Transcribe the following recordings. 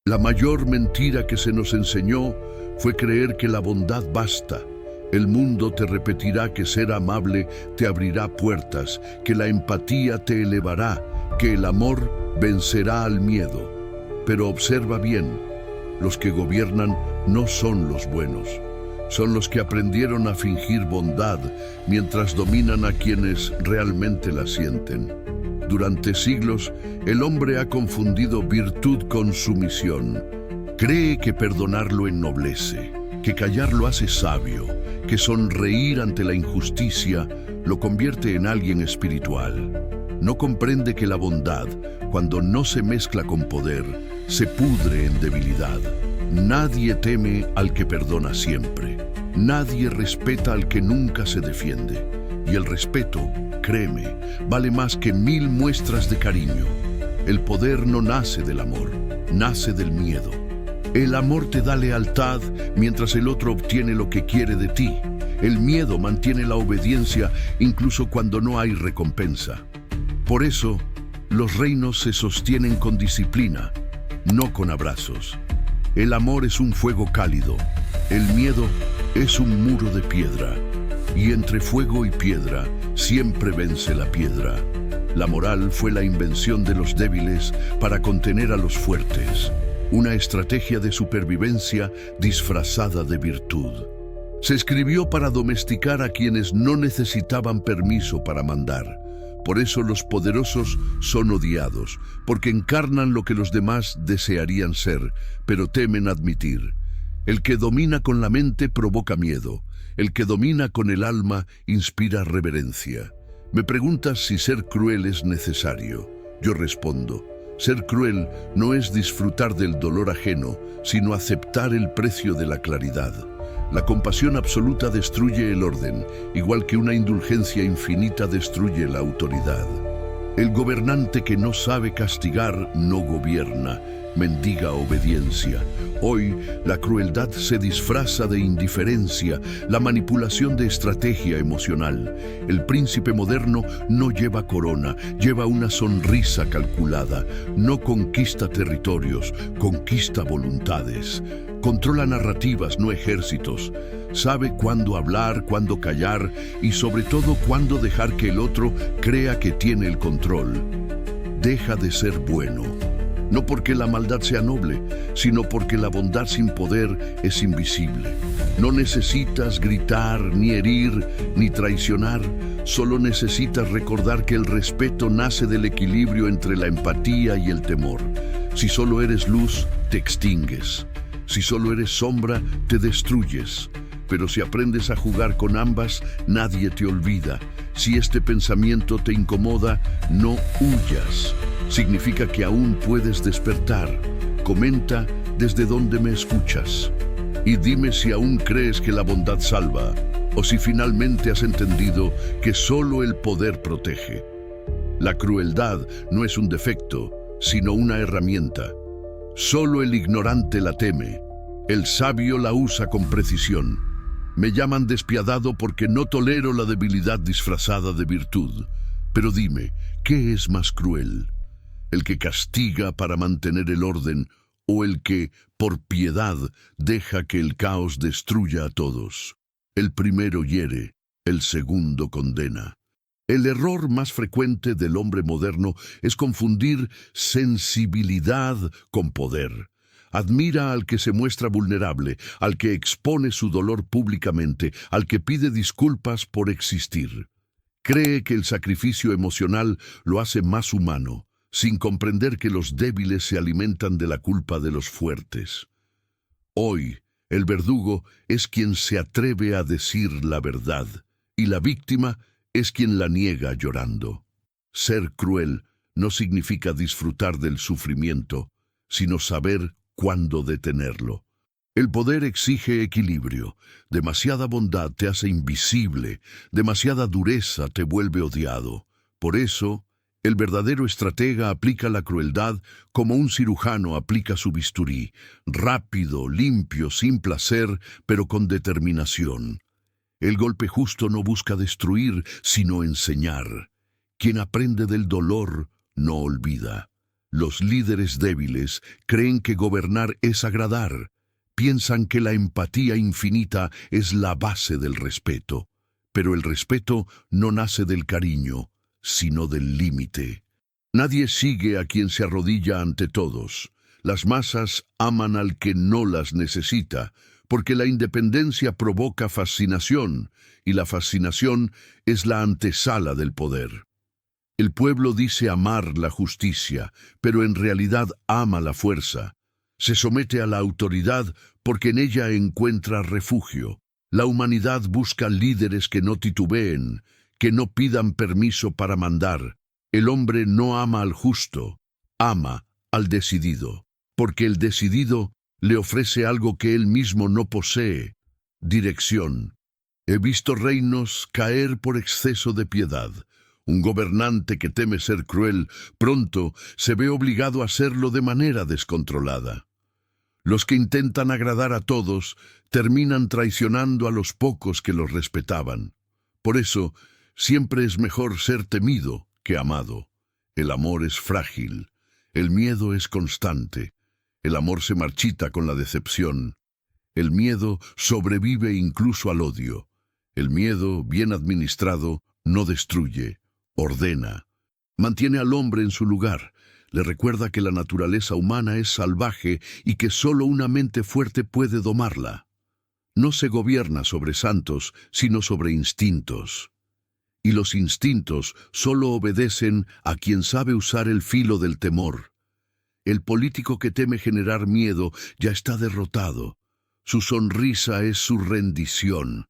La mayor mentira que se nos enseñó fue creer que la bondad basta. El mundo te repetirá que ser amable te abrirá puertas, que la empatía te elevará, que el amor vencerá al miedo. Pero observa bien, los que gobiernan no son los buenos. Son los que aprendieron a fingir bondad mientras dominan a quienes realmente la sienten. Durante siglos, el hombre ha confundido virtud con sumisión. Cree que perdonar lo ennoblece, que callar lo hace sabio, que sonreír ante la injusticia lo convierte en alguien espiritual. No comprende que la bondad, cuando no se mezcla con poder, se pudre en debilidad. Nadie teme al que perdona siempre. Nadie respeta al que nunca se defiende. Y el respeto, créeme, vale más que 1000 muestras de cariño. El poder no nace del amor, nace del miedo. El amor te da lealtad mientras el otro obtiene lo que quiere de ti. El miedo mantiene la obediencia incluso cuando no hay recompensa. Por eso, los reinos se sostienen con disciplina, no con abrazos. El amor es un fuego cálido, el miedo es un muro de piedra. Y entre fuego y piedra siempre vence la piedra. La moral fue la invención de los débiles para contener a los fuertes. Una estrategia de supervivencia disfrazada de virtud. Se escribió para domesticar a quienes no necesitaban permiso para mandar. Por eso los poderosos son odiados, porque encarnan lo que los demás desearían ser, pero temen admitir. El que domina con la mente provoca miedo. El que domina con el alma inspira reverencia. Me preguntas si ser cruel es necesario. Yo respondo. Ser cruel no es disfrutar del dolor ajeno, sino aceptar el precio de la claridad. La compasión absoluta destruye el orden, igual que una indulgencia infinita destruye la autoridad. El gobernante que no sabe castigar no gobierna, mendiga obediencia. Hoy, la crueldad se disfraza de indiferencia, la manipulación de estrategia emocional. El príncipe moderno no lleva corona, lleva una sonrisa calculada. No conquista territorios, conquista voluntades. Controla narrativas, no ejércitos. Sabe cuándo hablar, cuándo callar y sobre todo cuándo dejar que el otro crea que tiene el control. Deja de ser bueno. No porque la maldad sea noble, sino porque la bondad sin poder es invisible. No necesitas gritar, ni herir, ni traicionar. Solo necesitas recordar que el respeto nace del equilibrio entre la empatía y el temor. Si solo eres luz, te extingues. Si solo eres sombra, te destruyes. Pero si aprendes a jugar con ambas, nadie te olvida. Si este pensamiento te incomoda, no huyas. Significa que aún puedes despertar. Comenta desde dónde me escuchas. Y dime si aún crees que la bondad salva, o si finalmente has entendido que solo el poder protege. La crueldad no es un defecto, sino una herramienta. Solo el ignorante la teme. El sabio la usa con precisión. Me llaman despiadado porque no tolero la debilidad disfrazada de virtud. Pero dime, ¿qué es más cruel? ¿El que castiga para mantener el orden o el que, por piedad, deja que el caos destruya a todos? El primero hiere, el segundo condena. El error más frecuente del hombre moderno es confundir sensibilidad con poder. Admira al que se muestra vulnerable, al que expone su dolor públicamente, al que pide disculpas por existir. Cree que el sacrificio emocional lo hace más humano, sin comprender que los débiles se alimentan de la culpa de los fuertes. Hoy, el verdugo es quien se atreve a decir la verdad, y la víctima es quien la niega llorando. Ser cruel no significa disfrutar del sufrimiento, sino saber cuándo detenerlo. El poder exige equilibrio. Demasiada bondad te hace invisible, demasiada dureza te vuelve odiado. Por eso, el verdadero estratega aplica la crueldad como un cirujano aplica su bisturí, rápido, limpio, sin placer, pero con determinación. El golpe justo no busca destruir, sino enseñar. Quien aprende del dolor no olvida. Los líderes débiles creen que gobernar es agradar. Piensan que la empatía infinita es la base del respeto. Pero el respeto no nace del cariño, sino del límite. Nadie sigue a quien se arrodilla ante todos. Las masas aman al que no las necesita, porque la independencia provoca fascinación, y la fascinación es la antesala del poder. El pueblo dice amar la justicia, pero en realidad ama la fuerza. Se somete a la autoridad porque en ella encuentra refugio. La humanidad busca líderes que no titubeen, que no pidan permiso para mandar. El hombre no ama al justo, ama al decidido, porque el decidido le ofrece algo que él mismo no posee: dirección. He visto reinos caer por exceso de piedad. Un gobernante que teme ser cruel, pronto se ve obligado a hacerlo de manera descontrolada. Los que intentan agradar a todos terminan traicionando a los pocos que los respetaban. Por eso, siempre es mejor ser temido que amado. El amor es frágil, el miedo es constante. El amor se marchita con la decepción. El miedo sobrevive incluso al odio. El miedo, bien administrado, no destruye, ordena. Mantiene al hombre en su lugar. Le recuerda que la naturaleza humana es salvaje y que solo una mente fuerte puede domarla. No se gobierna sobre santos, sino sobre instintos. Y los instintos solo obedecen a quien sabe usar el filo del temor. El político que teme generar miedo ya está derrotado. Su sonrisa es su rendición.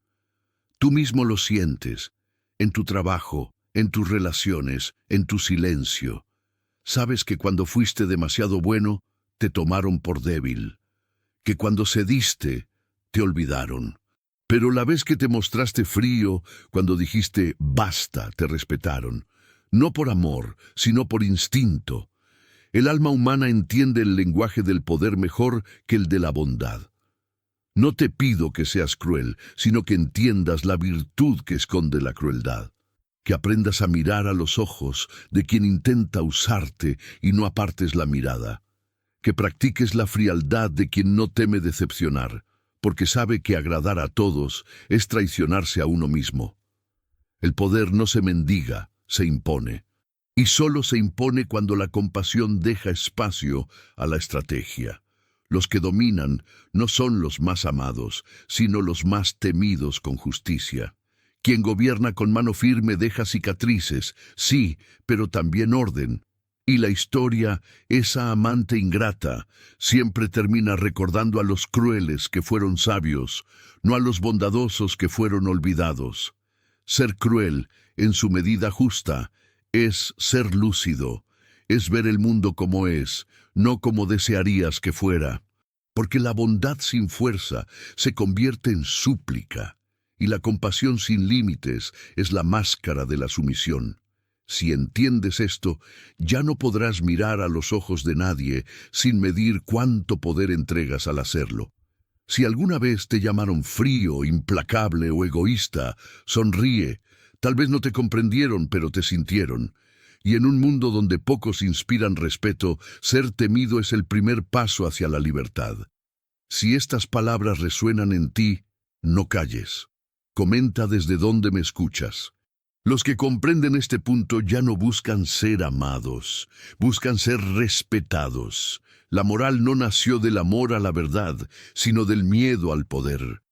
Tú mismo lo sientes, en tu trabajo, en tus relaciones, en tu silencio. Sabes que cuando fuiste demasiado bueno, te tomaron por débil. Que cuando cediste, te olvidaron. Pero la vez que te mostraste frío, cuando dijiste basta, te respetaron. No por amor, sino por instinto. El alma humana entiende el lenguaje del poder mejor que el de la bondad. No te pido que seas cruel, sino que entiendas la virtud que esconde la crueldad. Que aprendas a mirar a los ojos de quien intenta usarte y no apartes la mirada. Que practiques la frialdad de quien no teme decepcionar, porque sabe que agradar a todos es traicionarse a uno mismo. El poder no se mendiga, se impone. Y solo se impone cuando la compasión deja espacio a la estrategia. Los que dominan no son los más amados, sino los más temidos con justicia. Quien gobierna con mano firme deja cicatrices, sí, pero también orden. Y la historia, esa amante ingrata, siempre termina recordando a los crueles que fueron sabios, no a los bondadosos que fueron olvidados. Ser cruel, en su medida justa, es ser lúcido, es ver el mundo como es, no como desearías que fuera. Porque la bondad sin fuerza se convierte en súplica, y la compasión sin límites es la máscara de la sumisión. Si entiendes esto, ya no podrás mirar a los ojos de nadie sin medir cuánto poder entregas al hacerlo. Si alguna vez te llamaron frío, implacable o egoísta, sonríe. Tal vez no te comprendieron, pero te sintieron. Y en un mundo donde pocos inspiran respeto, ser temido es el primer paso hacia la libertad. Si estas palabras resuenan en ti, no calles. Comenta desde dónde me escuchas. Los que comprenden este punto ya no buscan ser amados, buscan ser respetados. La moral no nació del amor a la verdad, sino del miedo al poder.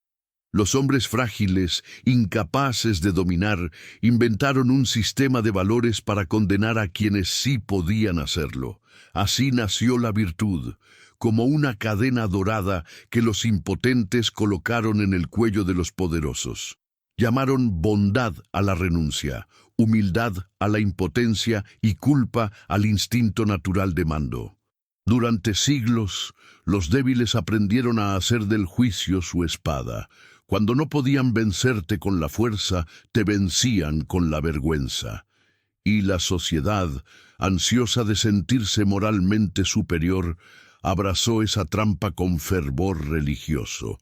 Los hombres frágiles, incapaces de dominar, inventaron un sistema de valores para condenar a quienes sí podían hacerlo. Así nació la virtud, como una cadena dorada que los impotentes colocaron en el cuello de los poderosos. Llamaron bondad a la renuncia, humildad a la impotencia y culpa al instinto natural de mando. Durante siglos, los débiles aprendieron a hacer del juicio su espada. Cuando no podían vencerte con la fuerza, te vencían con la vergüenza. Y la sociedad, ansiosa de sentirse moralmente superior, abrazó esa trampa con fervor religioso.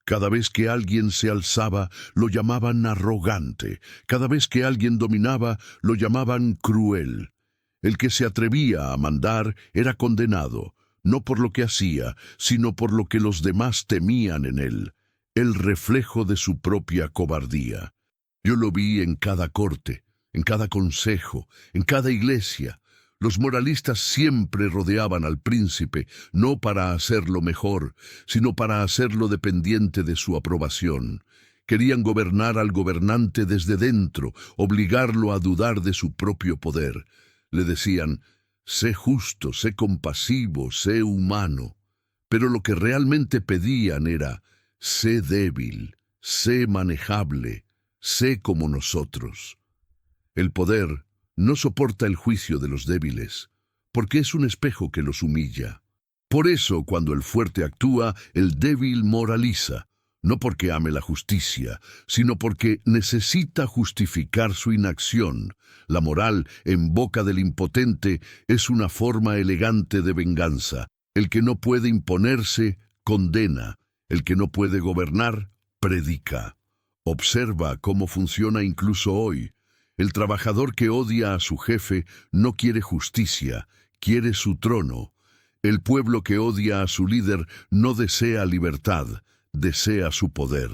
Cada vez que alguien se alzaba, lo llamaban arrogante. Cada vez que alguien dominaba, lo llamaban cruel. El que se atrevía a mandar era condenado, no por lo que hacía, sino por lo que los demás temían en él, el reflejo de su propia cobardía. Yo lo vi en cada corte, en cada consejo, en cada iglesia. Los moralistas siempre rodeaban al príncipe, no para hacerlo mejor, sino para hacerlo dependiente de su aprobación. Querían gobernar al gobernante desde dentro, obligarlo a dudar de su propio poder. Le decían: sé justo, sé compasivo, sé humano. Pero lo que realmente pedían era: sé débil, sé manejable, sé como nosotros. El poder no soporta el juicio de los débiles, porque es un espejo que los humilla. Por eso, cuando el fuerte actúa, el débil moraliza, no porque ame la justicia, sino porque necesita justificar su inacción. La moral, en boca del impotente, es una forma elegante de venganza. El que no puede imponerse, condena. El que no puede gobernar, predica. Observa cómo funciona incluso hoy. El trabajador que odia a su jefe no quiere justicia, quiere su trono. El pueblo que odia a su líder no desea libertad, desea su poder.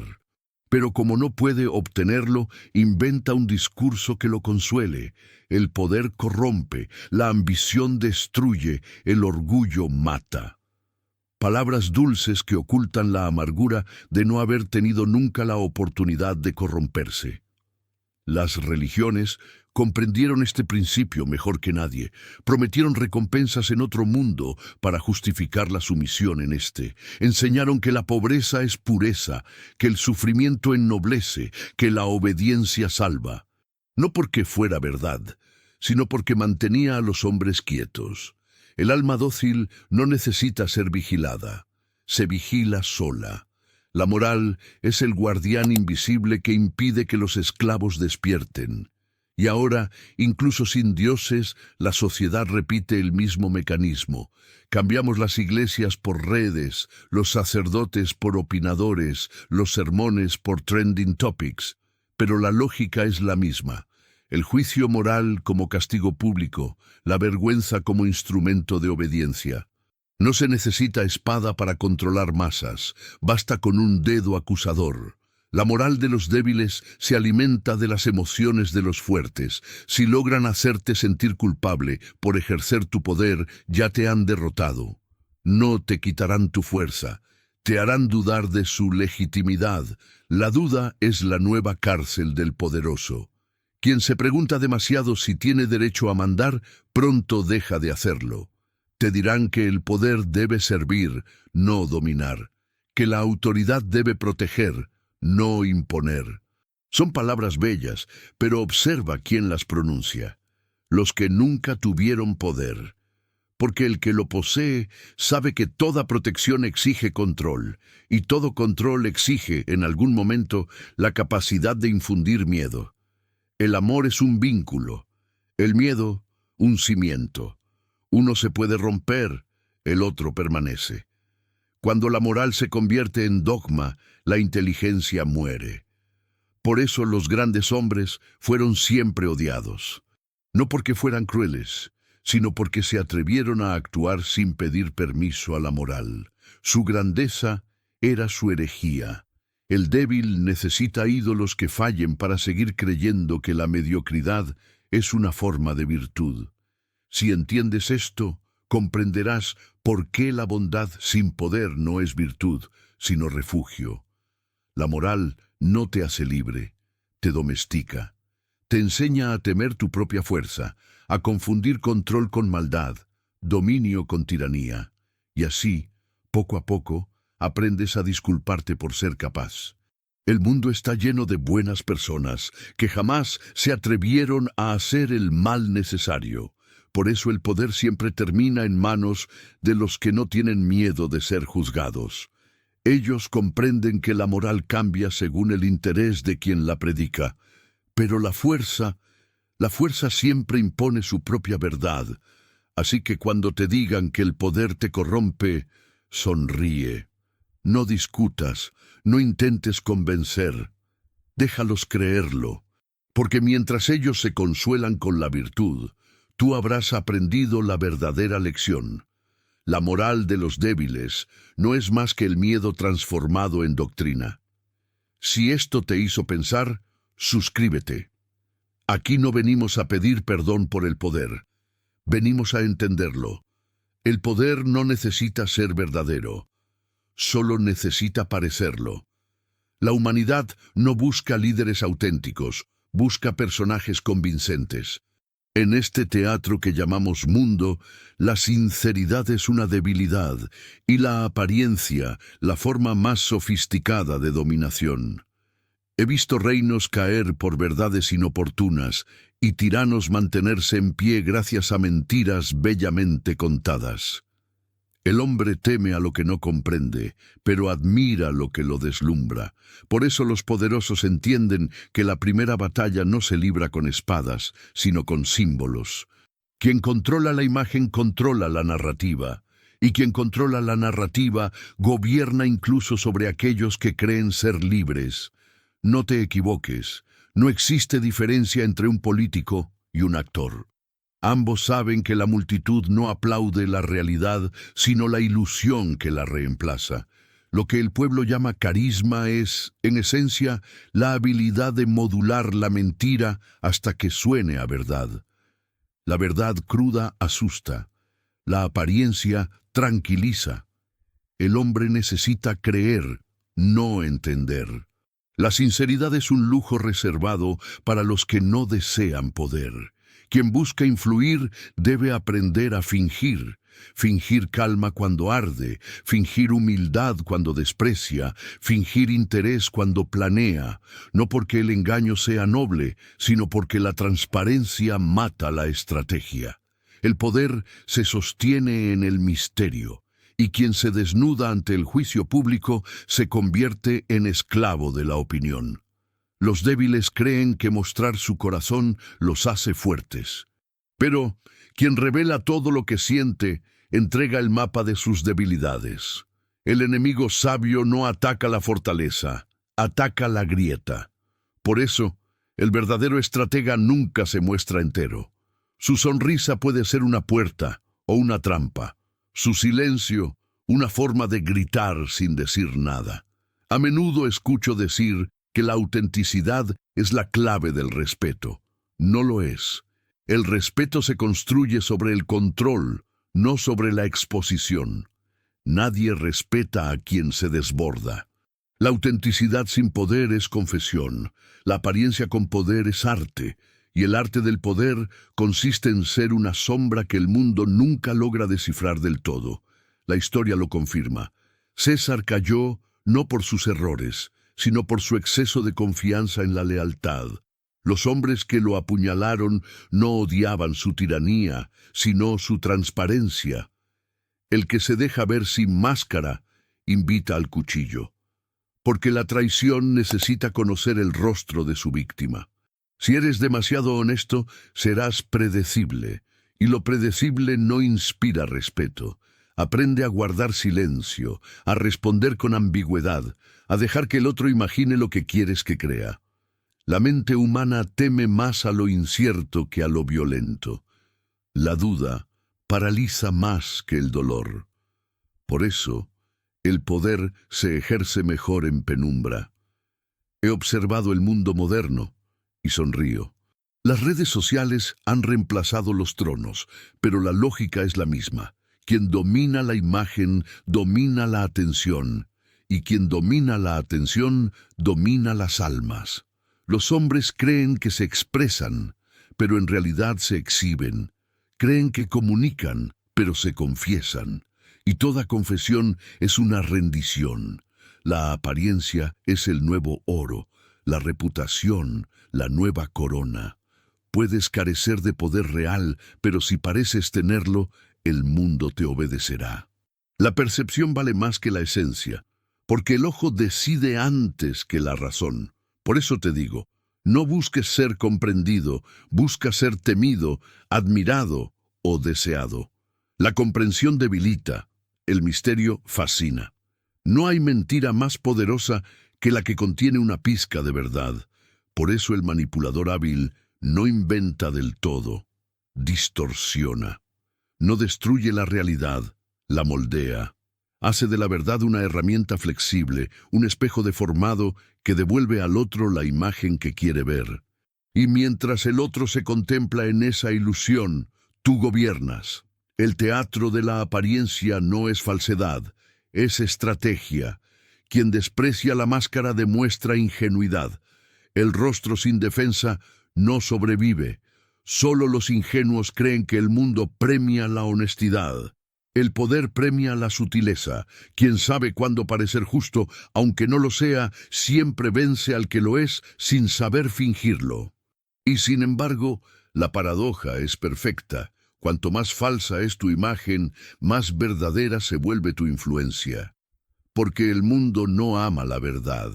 Pero como no puede obtenerlo, inventa un discurso que lo consuele. El poder corrompe, la ambición destruye, el orgullo mata. Palabras dulces que ocultan la amargura de no haber tenido nunca la oportunidad de corromperse. Las religiones comprendieron este principio mejor que nadie. Prometieron recompensas en otro mundo para justificar la sumisión en este. Enseñaron que la pobreza es pureza, que el sufrimiento ennoblece, que la obediencia salva. No porque fuera verdad, sino porque mantenía a los hombres quietos. El alma dócil no necesita ser vigilada, se vigila sola. La moral es el guardián invisible que impide que los esclavos despierten. Y ahora, incluso sin dioses, la sociedad repite el mismo mecanismo. Cambiamos las iglesias por redes, los sacerdotes por opinadores, los sermones por trending topics. Pero la lógica es la misma. El juicio moral como castigo público, la vergüenza como instrumento de obediencia. No se necesita espada para controlar masas, basta con un dedo acusador. La moral de los débiles se alimenta de las emociones de los fuertes. Si logran hacerte sentir culpable por ejercer tu poder, ya te han derrotado. No te quitarán tu fuerza, te harán dudar de su legitimidad. La duda es la nueva cárcel del poderoso. Quien se pregunta demasiado si tiene derecho a mandar, pronto deja de hacerlo. Te dirán que el poder debe servir, no dominar, que la autoridad debe proteger, no imponer. Son palabras bellas, pero observa quién las pronuncia. Los que nunca tuvieron poder. Porque el que lo posee sabe que toda protección exige control, y todo control exige, en algún momento, la capacidad de infundir miedo. El amor es un vínculo, el miedo, un cimiento. Uno se puede romper, el otro permanece. Cuando la moral se convierte en dogma, la inteligencia muere. Por eso los grandes hombres fueron siempre odiados. No porque fueran crueles, sino porque se atrevieron a actuar sin pedir permiso a la moral. Su grandeza era su herejía. El débil necesita ídolos que fallen para seguir creyendo que la mediocridad es una forma de virtud. Si entiendes esto, comprenderás por qué la bondad sin poder no es virtud, sino refugio. La moral no te hace libre, te domestica. Te enseña a temer tu propia fuerza, a confundir control con maldad, dominio con tiranía. Y así, poco a poco, aprendes a disculparte por ser capaz. El mundo está lleno de buenas personas que jamás se atrevieron a hacer el mal necesario. Por eso el poder siempre termina en manos de los que no tienen miedo de ser juzgados. Ellos comprenden que la moral cambia según el interés de quien la predica. Pero la fuerza siempre impone su propia verdad. Así que cuando te digan que el poder te corrompe, sonríe. No discutas, no intentes convencer. Déjalos creerlo. Porque mientras ellos se consuelan con la virtud, tú habrás aprendido la verdadera lección. La moral de los débiles no es más que el miedo transformado en doctrina. Si esto te hizo pensar, suscríbete. Aquí no venimos a pedir perdón por el poder. Venimos a entenderlo. El poder no necesita ser verdadero. Solo necesita parecerlo. La humanidad no busca líderes auténticos, busca personajes convincentes. En este teatro que llamamos mundo, la sinceridad es una debilidad y la apariencia la forma más sofisticada de dominación. He visto reinos caer por verdades inoportunas y tiranos mantenerse en pie gracias a mentiras bellamente contadas. El hombre teme a lo que no comprende, pero admira lo que lo deslumbra. Por eso los poderosos entienden que la primera batalla no se libra con espadas, sino con símbolos. Quien controla la imagen controla la narrativa, y quien controla la narrativa gobierna incluso sobre aquellos que creen ser libres. No te equivoques, no existe diferencia entre un político y un actor. Ambos saben que la multitud no aplaude la realidad, sino la ilusión que la reemplaza. Lo que el pueblo llama carisma es, en esencia, la habilidad de modular la mentira hasta que suene a verdad. La verdad cruda asusta, la apariencia tranquiliza. El hombre necesita creer, no entender. La sinceridad es un lujo reservado para los que no desean poder. Quien busca influir debe aprender a fingir. Fingir calma cuando arde, fingir humildad cuando desprecia, fingir interés cuando planea, no porque el engaño sea noble, sino porque la transparencia mata la estrategia. El poder se sostiene en el misterio, y quien se desnuda ante el juicio público se convierte en esclavo de la opinión. Los débiles creen que mostrar su corazón los hace fuertes. Pero quien revela todo lo que siente, entrega el mapa de sus debilidades. El enemigo sabio no ataca la fortaleza, ataca la grieta. Por eso, el verdadero estratega nunca se muestra entero. Su sonrisa puede ser una puerta o una trampa. Su silencio, una forma de gritar sin decir nada. A menudo escucho decir que la autenticidad es la clave del respeto. No lo es. El respeto se construye sobre el control, no sobre la exposición. Nadie respeta a quien se desborda. La autenticidad sin poder es confesión. La apariencia con poder es arte. Y el arte del poder consiste en ser una sombra que el mundo nunca logra descifrar del todo. La historia lo confirma. César cayó no por sus errores, sino por su exceso de confianza en la lealtad. Los hombres que lo apuñalaron no odiaban su tiranía, sino su transparencia. El que se deja ver sin máscara, invita al cuchillo. Porque la traición necesita conocer el rostro de su víctima. Si eres demasiado honesto, serás predecible, y lo predecible no inspira respeto. Aprende a guardar silencio, a responder con ambigüedad, a dejar que el otro imagine lo que quieres que crea. La mente humana teme más a lo incierto que a lo violento. La duda paraliza más que el dolor. Por eso, el poder se ejerce mejor en penumbra. He observado el mundo moderno y sonrío. Las redes sociales han reemplazado los tronos, pero la lógica es la misma. Quien domina la imagen, domina la atención, y quien domina la atención, domina las almas. Los hombres creen que se expresan, pero en realidad se exhiben. Creen que comunican, pero se confiesan. Y toda confesión es una rendición. La apariencia es el nuevo oro, la reputación, la nueva corona. Puedes carecer de poder real, pero si pareces tenerlo, el mundo te obedecerá. La percepción vale más que la esencia, porque el ojo decide antes que la razón. Por eso te digo, no busques ser comprendido, busca ser temido, admirado o deseado. La comprensión debilita, el misterio fascina. No hay mentira más poderosa que la que contiene una pizca de verdad. Por eso el manipulador hábil no inventa del todo, distorsiona. No destruye la realidad, la moldea. Hace de la verdad una herramienta flexible, un espejo deformado que devuelve al otro la imagen que quiere ver. Y mientras el otro se contempla en esa ilusión, tú gobiernas. El teatro de la apariencia no es falsedad, es estrategia. Quien desprecia la máscara demuestra ingenuidad. El rostro sin defensa no sobrevive. Solo los ingenuos creen que el mundo premia la honestidad. El poder premia la sutileza. Quien sabe cuándo parecer justo, aunque no lo sea, siempre vence al que lo es sin saber fingirlo. Y sin embargo, la paradoja es perfecta. Cuanto más falsa es tu imagen, más verdadera se vuelve tu influencia. Porque el mundo no ama la verdad,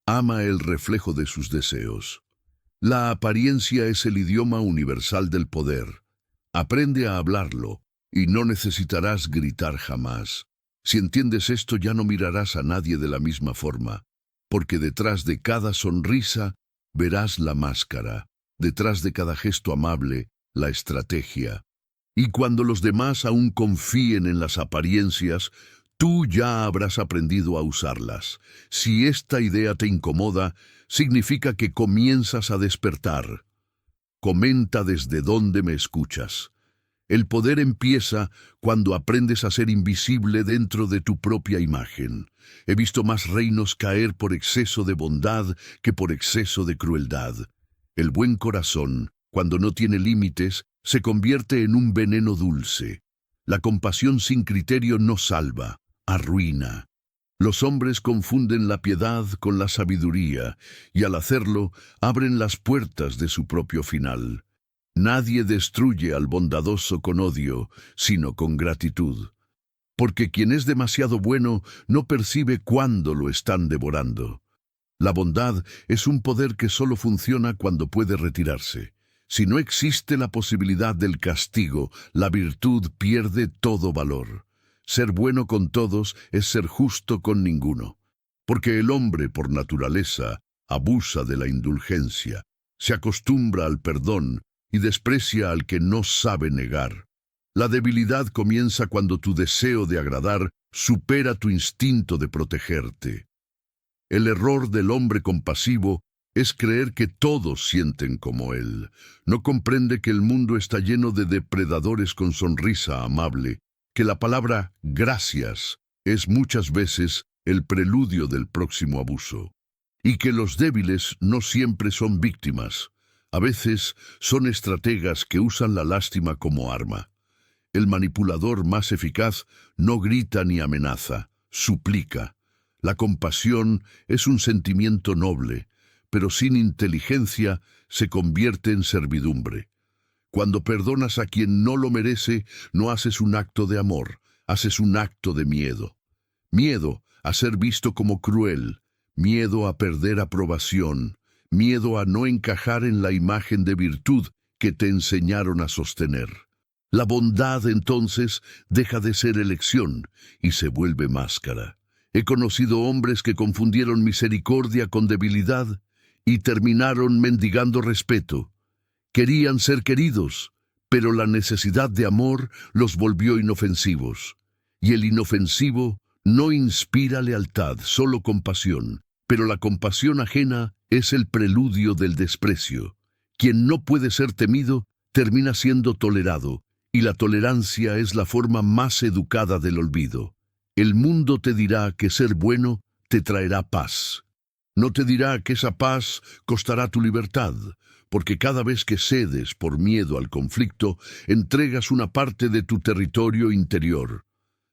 ama el reflejo de sus deseos. La apariencia es el idioma universal del poder. Aprende a hablarlo, y no necesitarás gritar jamás. Si entiendes esto, ya no mirarás a nadie de la misma forma, porque detrás de cada sonrisa verás la máscara, detrás de cada gesto amable, la estrategia. Y cuando los demás aún confíen en las apariencias, tú ya habrás aprendido a usarlas. Si esta idea te incomoda, significa que comienzas a despertar. Comenta desde dónde me escuchas. El poder empieza cuando aprendes a ser invisible dentro de tu propia imagen. He visto más reinos caer por exceso de bondad que por exceso de crueldad. El buen corazón, cuando no tiene límites, se convierte en un veneno dulce. La compasión sin criterio no salva, arruina. Los hombres confunden la piedad con la sabiduría, y al hacerlo, abren las puertas de su propio final. Nadie destruye al bondadoso con odio, sino con gratitud. Porque quien es demasiado bueno no percibe cuándo lo están devorando. La bondad es un poder que solo funciona cuando puede retirarse. Si no existe la posibilidad del castigo, la virtud pierde todo valor. Ser bueno con todos es ser justo con ninguno. Porque el hombre, por naturaleza, abusa de la indulgencia, se acostumbra al perdón y desprecia al que no sabe negar. La debilidad comienza cuando tu deseo de agradar supera tu instinto de protegerte. El error del hombre compasivo es creer que todos sienten como él. No comprende que el mundo está lleno de depredadores con sonrisa amable, que la palabra gracias es muchas veces el preludio del próximo abuso, y que los débiles no siempre son víctimas. A veces son estrategas que usan la lástima como arma. El manipulador más eficaz no grita ni amenaza, suplica. La compasión es un sentimiento noble, pero sin inteligencia se convierte en servidumbre. Cuando perdonas a quien no lo merece, no haces un acto de amor, haces un acto de miedo. Miedo a ser visto como cruel, miedo a perder aprobación, miedo a no encajar en la imagen de virtud que te enseñaron a sostener. La bondad, entonces, deja de ser elección y se vuelve máscara. He conocido hombres que confundieron misericordia con debilidad y terminaron mendigando respeto. Querían ser queridos, pero la necesidad de amor los volvió inofensivos. Y el inofensivo no inspira lealtad, solo compasión. Pero la compasión ajena es el preludio del desprecio. Quien no puede ser temido termina siendo tolerado, y la tolerancia es la forma más educada del olvido. El mundo te dirá que ser bueno te traerá paz. No te dirá que esa paz costará tu libertad, porque cada vez que cedes por miedo al conflicto, entregas una parte de tu territorio interior.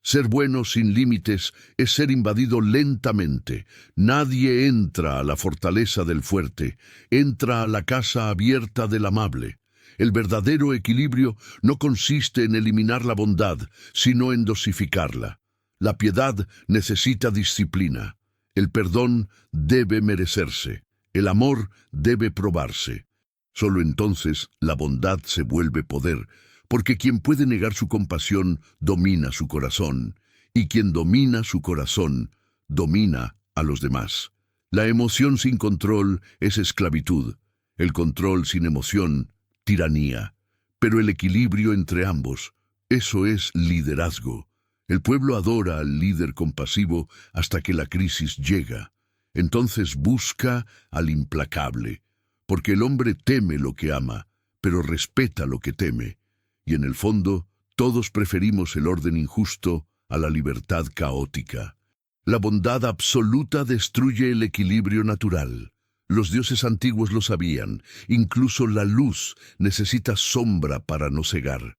Ser bueno sin límites es ser invadido lentamente. Nadie entra a la fortaleza del fuerte, entra a la casa abierta del amable. El verdadero equilibrio no consiste en eliminar la bondad, sino en dosificarla. La piedad necesita disciplina. El perdón debe merecerse. El amor debe probarse. Solo entonces la bondad se vuelve poder, porque quien puede negar su compasión domina su corazón, y quien domina su corazón domina a los demás. La emoción sin control es esclavitud, el control sin emoción, tiranía. pero el equilibrio entre ambos, eso es liderazgo. El pueblo adora al líder compasivo hasta que la crisis llega. Entonces busca al implacable, porque el hombre teme lo que ama, pero respeta lo que teme. Y en el fondo, todos preferimos el orden injusto a la libertad caótica. La bondad absoluta destruye el equilibrio natural. Los dioses antiguos lo sabían. Incluso la luz necesita sombra para no cegar.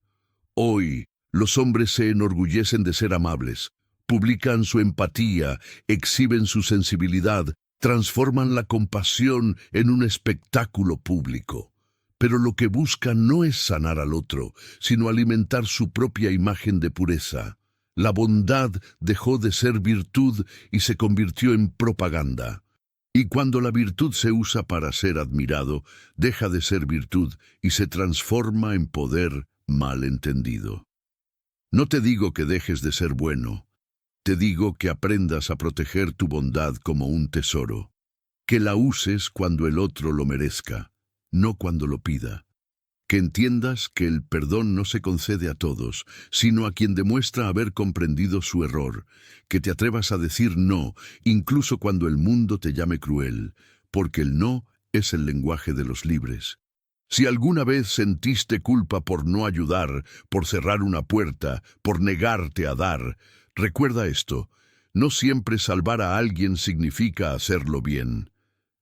Hoy, los hombres se enorgullecen de ser amables. Publican su empatía, exhiben su sensibilidad, transforman la compasión en un espectáculo público. Pero lo que buscan no es sanar al otro, sino alimentar su propia imagen de pureza. La bondad dejó de ser virtud y se convirtió en propaganda. Y cuando la virtud se usa para ser admirado, deja de ser virtud y se transforma en poder mal entendido. No te digo que dejes de ser bueno, te digo que aprendas a proteger tu bondad como un tesoro, que la uses cuando el otro lo merezca, no cuando lo pida. Que entiendas que el perdón no se concede a todos, sino a quien demuestra haber comprendido su error. Que te atrevas a decir no, incluso cuando el mundo te llame cruel, porque el no es el lenguaje de los libres. Si alguna vez sentiste culpa por no ayudar, por cerrar una puerta, por negarte a dar, recuerda esto: no siempre salvar a alguien significa hacerlo bien.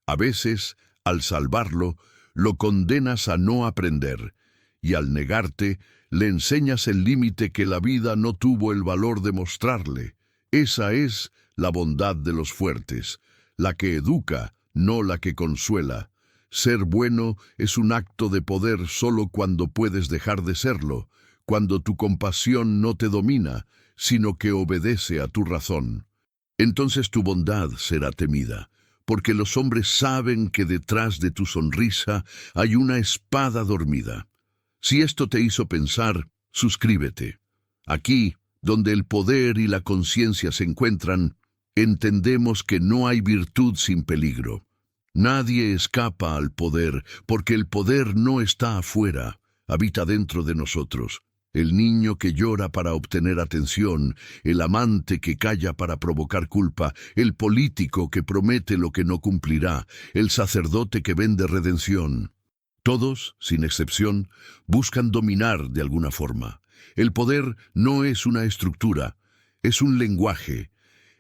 A veces, al salvarlo, lo condenas a no aprender, y al negarte, le enseñas el límite que la vida no tuvo el valor de mostrarle. Esa es la bondad de los fuertes, la que educa, no la que consuela. Ser bueno es un acto de poder solo cuando puedes dejar de serlo, cuando tu compasión no te domina, sino que obedece a tu razón. Entonces tu bondad será temida, porque los hombres saben que detrás de tu sonrisa hay una espada dormida. Si esto te hizo pensar, suscríbete. Aquí, donde el poder y la conciencia se encuentran, entendemos que no hay virtud sin peligro. Nadie escapa al poder, porque el poder no está afuera, habita dentro de nosotros. El niño que llora para obtener atención, el amante que calla para provocar culpa, el político que promete lo que no cumplirá, el sacerdote que vende redención. Todos, sin excepción, buscan dominar de alguna forma. El poder no es una estructura, es un lenguaje.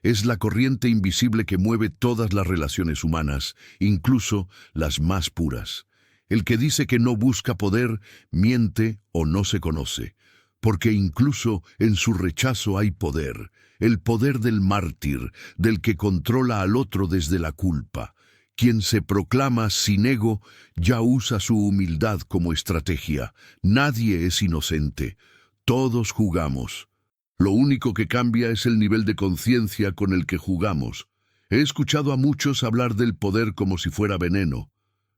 Es la corriente invisible que mueve todas las relaciones humanas, incluso las más puras. El que dice que no busca poder, miente o no se conoce. Porque incluso en su rechazo hay poder, el poder del mártir, del que controla al otro desde la culpa. Quien se proclama sin ego ya usa su humildad como estrategia. Nadie es inocente, todos jugamos. Lo único que cambia es el nivel de conciencia con el que jugamos. He escuchado a muchos hablar del poder como si fuera veneno.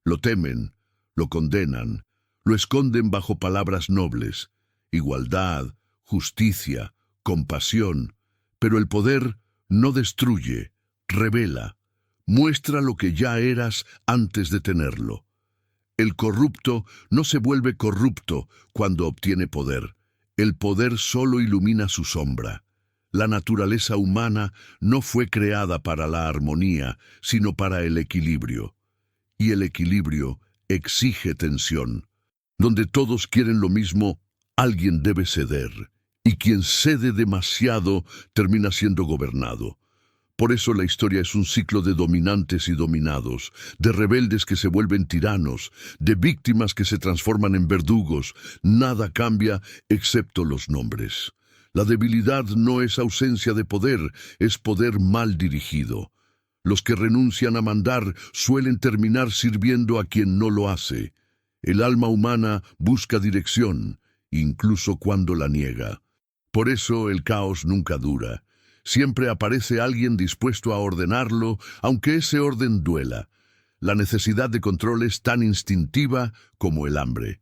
Lo temen, lo condenan, lo esconden bajo palabras nobles. Igualdad, justicia, compasión, pero el poder no destruye, revela, muestra lo que ya eras antes de tenerlo. El corrupto no se vuelve corrupto cuando obtiene poder. El poder solo ilumina su sombra. La naturaleza humana no fue creada para la armonía, sino para el equilibrio. Y el equilibrio exige tensión. Donde todos quieren lo mismo, alguien debe ceder, y quien cede demasiado termina siendo gobernado. Por eso la historia es un ciclo de dominantes y dominados, de rebeldes que se vuelven tiranos, de víctimas que se transforman en verdugos. Nada cambia excepto los nombres. La debilidad no es ausencia de poder, es poder mal dirigido. Los que renuncian a mandar suelen terminar sirviendo a quien no lo hace. El alma humana busca dirección, incluso cuando la niega. Por eso el caos nunca dura. Siempre aparece alguien dispuesto a ordenarlo, aunque ese orden duela. La necesidad de control es tan instintiva como el hambre.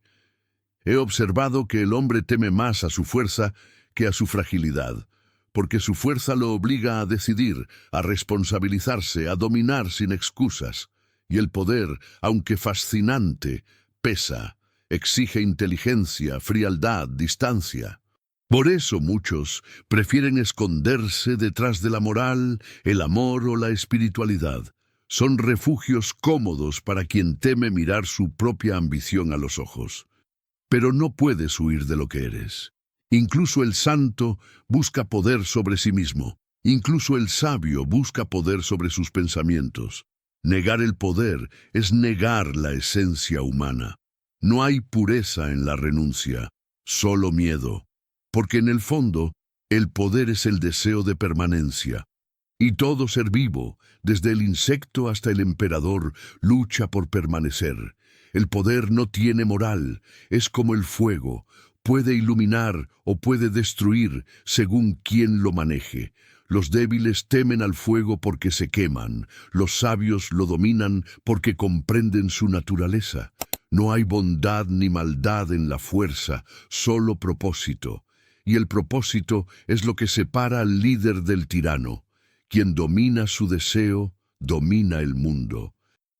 He observado que el hombre teme más a su fuerza que a su fragilidad, porque su fuerza lo obliga a decidir, a responsabilizarse, a dominar sin excusas. Y el poder, aunque fascinante, pesa. exige inteligencia, frialdad, distancia. Por eso muchos prefieren esconderse detrás de la moral, el amor o la espiritualidad. Son refugios cómodos para quien teme mirar su propia ambición a los ojos. Pero no puedes huir de lo que eres. Incluso el santo busca poder sobre sí mismo. Incluso el sabio busca poder sobre sus pensamientos. Negar el poder es negar la esencia humana. No hay pureza en la renuncia, solo miedo. Porque en el fondo, el poder es el deseo de permanencia. Y todo ser vivo, desde el insecto hasta el emperador, lucha por permanecer. El poder no tiene moral, es como el fuego, puede iluminar o puede destruir según quien lo maneje. Los débiles temen al fuego porque se queman, los sabios lo dominan porque comprenden su naturaleza. No hay bondad ni maldad en la fuerza, solo propósito. Y el propósito es lo que separa al líder del tirano. Quien domina su deseo, domina el mundo.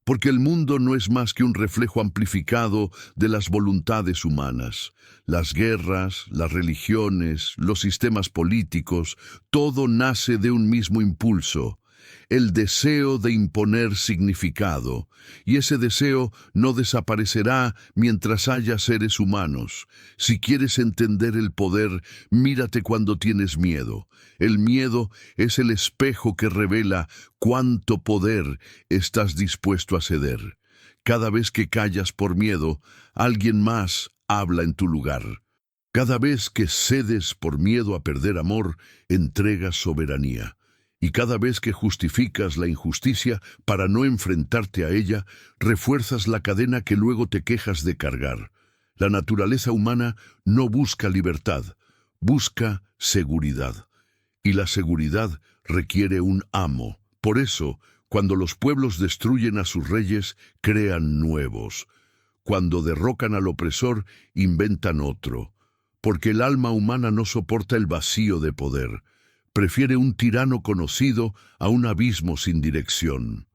Porque el mundo no es más que un reflejo amplificado de las voluntades humanas. Las guerras, las religiones, los sistemas políticos, todo nace de un mismo impulso, el deseo de imponer significado, y ese deseo no desaparecerá mientras haya seres humanos. Si quieres entender el poder, mírate cuando tienes miedo. El miedo es el espejo que revela cuánto poder estás dispuesto a ceder. Cada vez que callas por miedo, alguien más habla en tu lugar. Cada vez que cedes por miedo a perder amor, entregas soberanía. Y cada vez que justificas la injusticia para no enfrentarte a ella, refuerzas la cadena que luego te quejas de cargar. La naturaleza humana no busca libertad, busca seguridad. Y la seguridad requiere un amo. Por eso, cuando los pueblos destruyen a sus reyes, crean nuevos. Cuando derrocan al opresor, inventan otro. Porque el alma humana no soporta el vacío de poder. Prefiere un tirano conocido a un abismo sin dirección.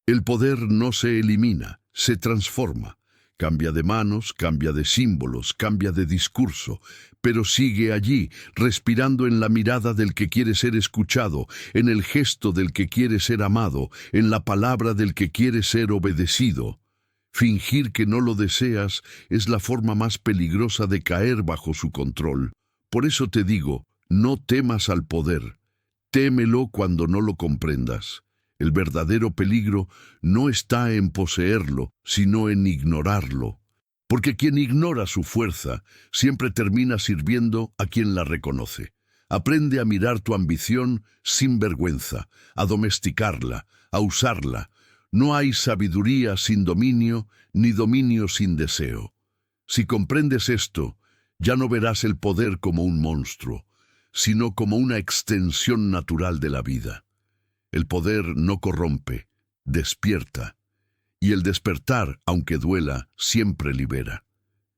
El poder no se elimina, se transforma. Cambia de manos, cambia de símbolos, cambia de discurso, pero sigue allí, respirando en la mirada del que quiere ser escuchado, en el gesto del que quiere ser amado, en la palabra del que quiere ser obedecido. Fingir que no lo deseas es la forma más peligrosa de caer bajo su control. Por eso te digo, no temas al poder, témelo cuando no lo comprendas. El verdadero peligro no está en poseerlo, sino en ignorarlo. Porque quien ignora su fuerza siempre termina sirviendo a quien la reconoce. Aprende a mirar tu ambición sin vergüenza, a domesticarla, a usarla. No hay sabiduría sin dominio, ni dominio sin deseo. Si comprendes esto, ya no verás el poder como un monstruo, sino como una extensión natural de la vida. El poder no corrompe, despierta. Y el despertar, aunque duela, siempre libera.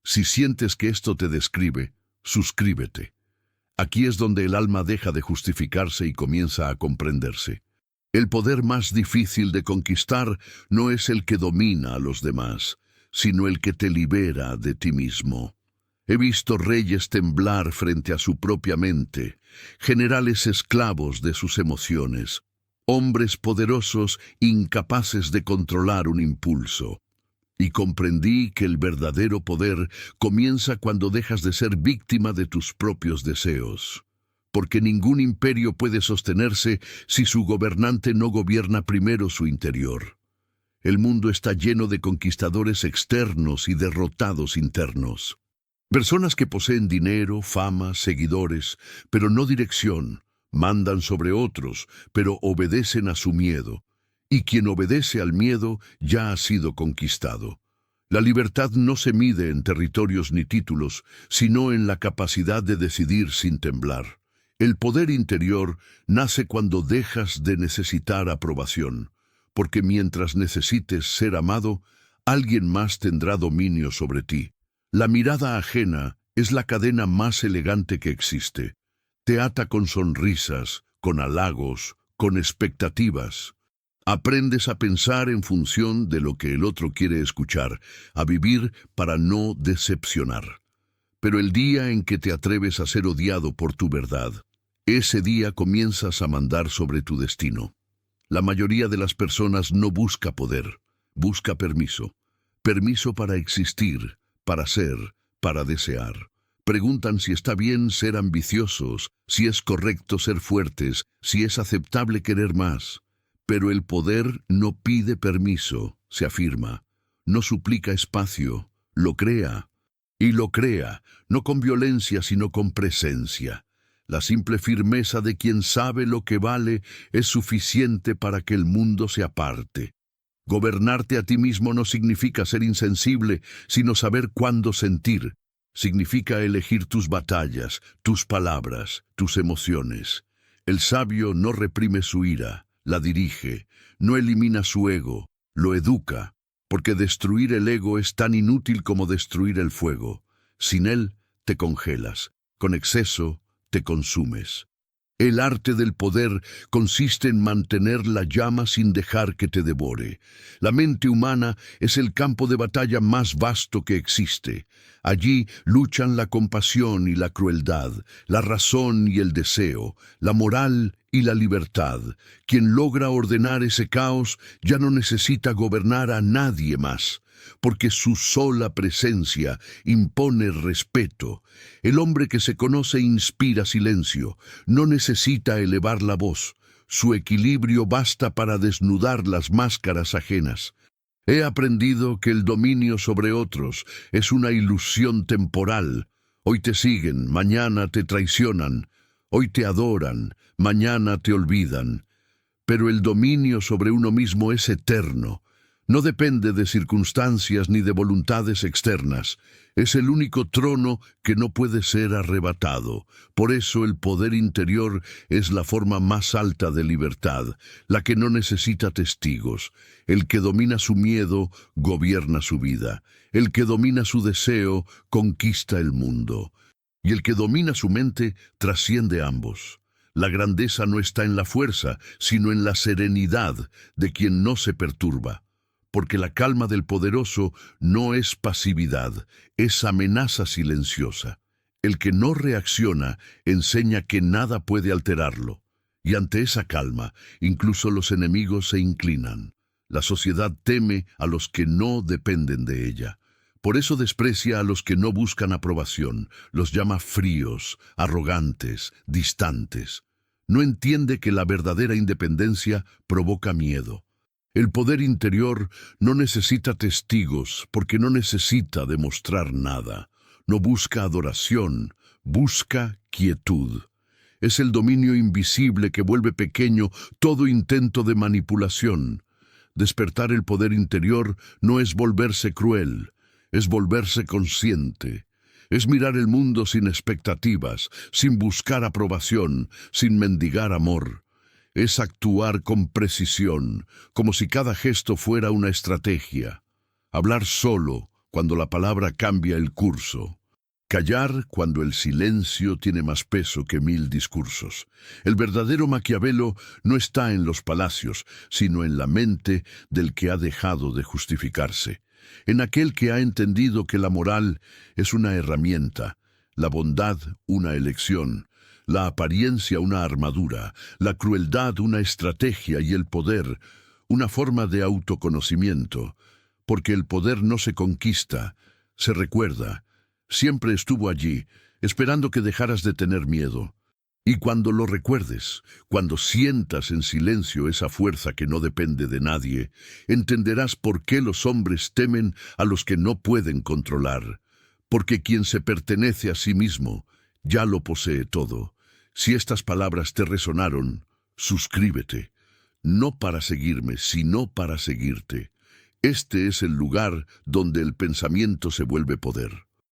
Si sientes que esto te describe, suscríbete. Aquí es donde el alma deja de justificarse y comienza a comprenderse. El poder más difícil de conquistar no es el que domina a los demás, sino el que te libera de ti mismo. He visto reyes temblar frente a su propia mente, generales esclavos de sus emociones, hombres poderosos incapaces de controlar un impulso. Y comprendí que el verdadero poder comienza cuando dejas de ser víctima de tus propios deseos. Porque ningún imperio puede sostenerse si su gobernante no gobierna primero su interior. El mundo está lleno de conquistadores externos y derrotados internos. Personas que poseen dinero, fama, seguidores, pero no dirección, mandan sobre otros, pero obedecen a su miedo. Y quien obedece al miedo ya ha sido conquistado. La libertad no se mide en territorios ni títulos, sino en la capacidad de decidir sin temblar. El poder interior nace cuando dejas de necesitar aprobación, porque mientras necesites ser amado, alguien más tendrá dominio sobre ti. La mirada ajena es la cadena más elegante que existe. Te ata con sonrisas, con halagos, con expectativas. Aprendes a pensar en función de lo que el otro quiere escuchar, a vivir para no decepcionar. Pero el día en que te atreves a ser odiado por tu verdad, ese día comienzas a mandar sobre tu destino. La mayoría de las personas no busca poder, busca permiso. Permiso para existir, para ser, para desear. Preguntan si está bien ser ambiciosos, si es correcto ser fuertes, si es aceptable querer más. Pero el poder no pide permiso, se afirma. No suplica espacio, lo crea. Y lo crea, no con violencia, sino con presencia. La simple firmeza de quien sabe lo que vale es suficiente para que el mundo se aparte. Gobernarte a ti mismo no significa ser insensible, sino saber cuándo sentir. Significa elegir tus batallas, tus palabras, tus emociones. El sabio no reprime su ira, la dirige, no elimina su ego, lo educa, porque destruir el ego es tan inútil como destruir el fuego. Sin él, te congelas, con exceso, te consumes. El arte del poder consiste en mantener la llama sin dejar que te devore. La mente humana es el campo de batalla más vasto que existe. Allí luchan la compasión y la crueldad, la razón y el deseo, la moral y la libertad. Quien logra ordenar ese caos ya no necesita gobernar a nadie más, porque su sola presencia impone respeto. El hombre que se conoce inspira silencio, no necesita elevar la voz. Su equilibrio basta para desnudar las máscaras ajenas. He aprendido que el dominio sobre otros es una ilusión temporal. Hoy te siguen, mañana te traicionan. Hoy te adoran, mañana te olvidan. Pero el dominio sobre uno mismo es eterno. No depende de circunstancias ni de voluntades externas. Es el único trono que no puede ser arrebatado. Por eso el poder interior es la forma más alta de libertad, la que no necesita testigos. El que domina su miedo, gobierna su vida. El que domina su deseo, conquista el mundo. Y el que domina su mente, trasciende ambos. La grandeza no está en la fuerza, sino en la serenidad de quien no se perturba. Porque la calma del poderoso no es pasividad, es amenaza silenciosa. El que no reacciona enseña que nada puede alterarlo. Y ante esa calma, incluso los enemigos se inclinan. La sociedad teme a los que no dependen de ella. Por eso desprecia a los que no buscan aprobación, los llama fríos, arrogantes, distantes. No entiende que la verdadera independencia provoca miedo. El poder interior no necesita testigos porque no necesita demostrar nada. No busca adoración, busca quietud. Es el dominio invisible que vuelve pequeño todo intento de manipulación. Despertar el poder interior no es volverse cruel, es volverse consciente. Es mirar el mundo sin expectativas, sin buscar aprobación, sin mendigar amor. Es actuar con precisión, como si cada gesto fuera una estrategia. Hablar solo cuando la palabra cambia el curso. Callar cuando el silencio tiene más peso que 1000 discursos. El verdadero Maquiavelo no está en los palacios, sino en la mente del que ha dejado de justificarse. En aquel que ha entendido que la moral es una herramienta, la bondad una elección, la apariencia una armadura, la crueldad una estrategia y el poder una forma de autoconocimiento, porque el poder no se conquista, se recuerda, siempre estuvo allí, esperando que dejaras de tener miedo. Y cuando lo recuerdes, cuando sientas en silencio esa fuerza que no depende de nadie, entenderás por qué los hombres temen a los que no pueden controlar, porque quien se pertenece a sí mismo ya lo posee todo. Si estas palabras te resonaron, suscríbete, no para seguirme, sino para seguirte. Este es el lugar donde el pensamiento se vuelve poder.